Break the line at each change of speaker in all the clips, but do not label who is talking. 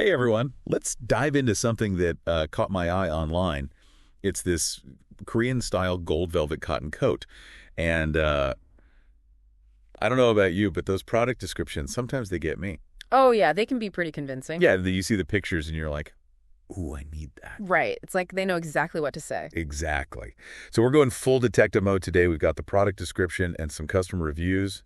Hey everyone, let's dive into something that caught my eye online. It's this Korean-style gold velvet cotton coat. And I don't know about you, but those product descriptions, sometimes they get me.
Oh, yeah, they can be pretty convincing.
Yeah, you see the pictures and you're like, ooh, I need that.
Right. It's like they know exactly what to say.
Exactly. So we're going full detective mode today. We've got the product description and some customer reviews.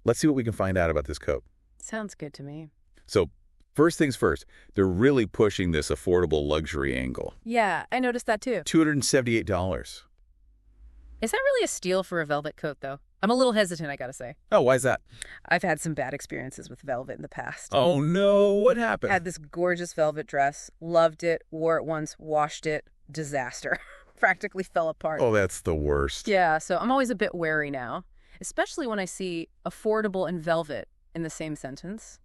Let's see what we can find out about this coat.
Sounds good to me.
So first things first, they're really pushing this affordable luxury angle.
Yeah, I noticed that too.
$278.
Is that really a steal for a velvet coat, though? I'm a little hesitant, I gotta say.
Oh, why's that?
I've had some bad experiences with velvet in the past.
Oh no, what happened?
Had this gorgeous velvet dress, loved it, wore it once, washed it, disaster. Practically fell apart.
Oh, that's the worst.
Yeah, so I'm always a bit wary now, especially when I see affordable and velvet in the same sentence.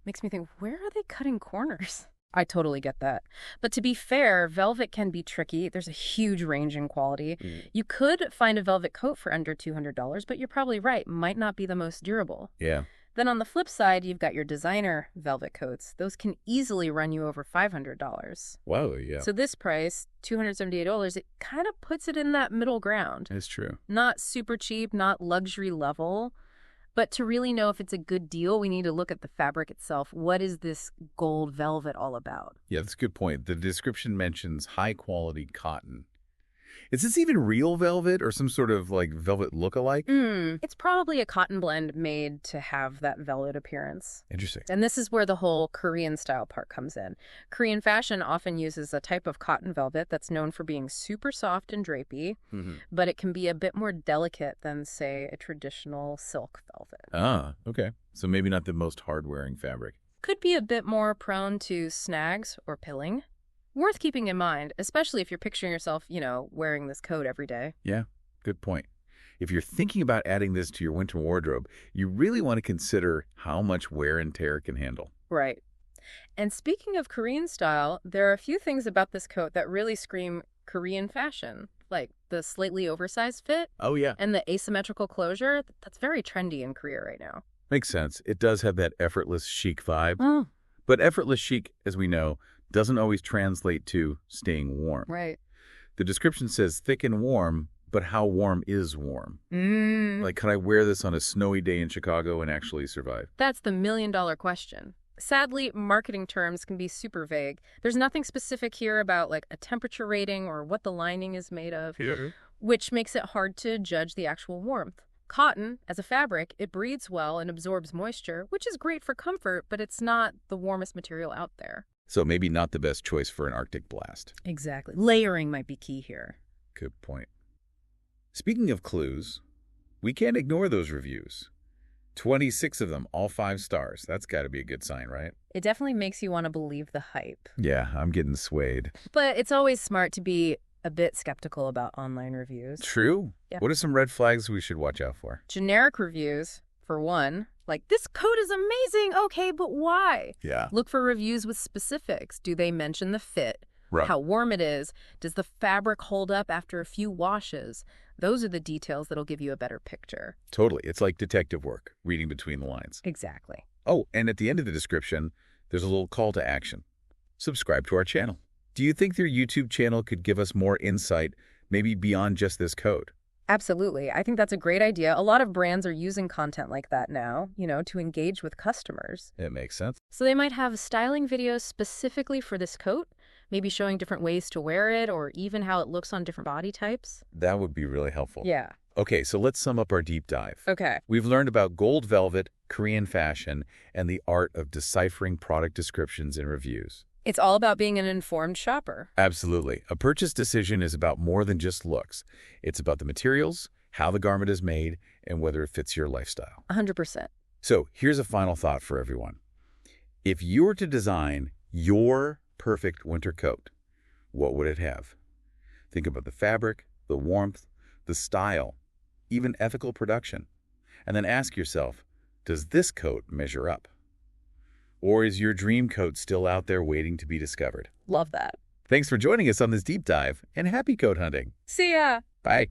Makes me think, where are they cutting corners? I totally get that. But to be fair, velvet can be tricky. There's a huge range in quality. You could find a velvet coat for under $200, but you're probably right, might not be the most durable.
Yeah.
Then on the flip side, you've got your designer velvet coats. Those can easily run you over $500.
Wow, yeah.
So this price, $278, it kind of puts it in that middle ground.
It's true.
Not super cheap, not luxury level. But to really know if it's a good deal, we need to look at the fabric itself. What is this gold velvet all about?
Yeah, that's a good point. The description mentions high-quality cotton. Is this even real velvet or some sort of, like, velvet look-alike?
It's probably a cotton blend made to have that velvet appearance.
Interesting.
And this is where the whole Korean style part comes in. Korean fashion often uses a type of cotton velvet that's known for being super soft and drapey, but it can be a bit more delicate than, say, a traditional silk velvet.
Ah, okay. So maybe not the most hard-wearing fabric.
Could be a bit more prone to snags or pilling. Worth keeping in mind, especially if you're picturing yourself, wearing this coat every day.
Yeah, good point. If you're thinking about adding this to your winter wardrobe, you really want to consider how much wear and tear it can handle.
Right. And speaking of Korean style, there are a few things about this coat that really scream Korean fashion, like the slightly oversized fit.
Oh, yeah.
And the asymmetrical closure. That's very trendy in Korea right now.
Makes sense. It does have that effortless chic vibe.
Oh.
But effortless chic, as we know, doesn't always translate to staying warm.
Right.
The description says thick and warm, but how warm is warm? Like, could I wear this on a snowy day in Chicago and actually survive?
That's the million-dollar question. Sadly, marketing terms can be super vague. There's nothing specific here about, like, a temperature rating or what the lining is made of, which makes it hard to judge the actual warmth. Cotton, as a fabric, it breathes well and absorbs moisture, which is great for comfort, but it's not the warmest material out there.
So maybe not the best choice for an Arctic blast.
Exactly. Layering might be key here.
Good point. Speaking of clues, we can't ignore those reviews. 26 of them, all 5 stars. That's got to be a good sign, right?
It definitely makes you want to believe the hype.
Yeah, I'm getting swayed.
But it's always smart to be a bit skeptical about online reviews.
True.
Yeah.
What are some red flags we should watch out for?
Generic reviews, for one. Like, this coat is amazing. Okay, but why?
Yeah.
Look for reviews with specifics. Do they mention the fit?
Right.
How warm it is? Does the fabric hold up after a few washes? Those are the details that'll give you a better picture.
Totally. It's like detective work, reading between the lines.
Exactly.
Oh, and at the end of the description, there's a little call to action. Subscribe to our channel. Do you think their YouTube channel could give us more insight, maybe beyond just this coat?
Absolutely. I think that's a great idea. A lot of brands are using content like that now, to engage with customers.
It makes sense.
So they might have styling videos specifically for this coat, maybe showing different ways to wear it or even how it looks on different body types.
That would be really helpful.
Yeah.
Okay, so let's sum up our deep dive.
Okay.
We've learned about gold velvet, Korean fashion, and the art of deciphering product descriptions and reviews.
It's all about being an informed shopper.
Absolutely. A purchase decision is about more than just looks. It's about the materials, how the garment is made, and whether it fits your lifestyle.
100%.
So here's a final thought for everyone. If you were to design your perfect winter coat, what would it have? Think about the fabric, the warmth, the style, even ethical production. And then ask yourself, does this coat measure up? Or is your dream coat still out there waiting to be discovered?
Love that.
Thanks for joining us on this deep dive, and happy coat hunting.
See ya.
Bye.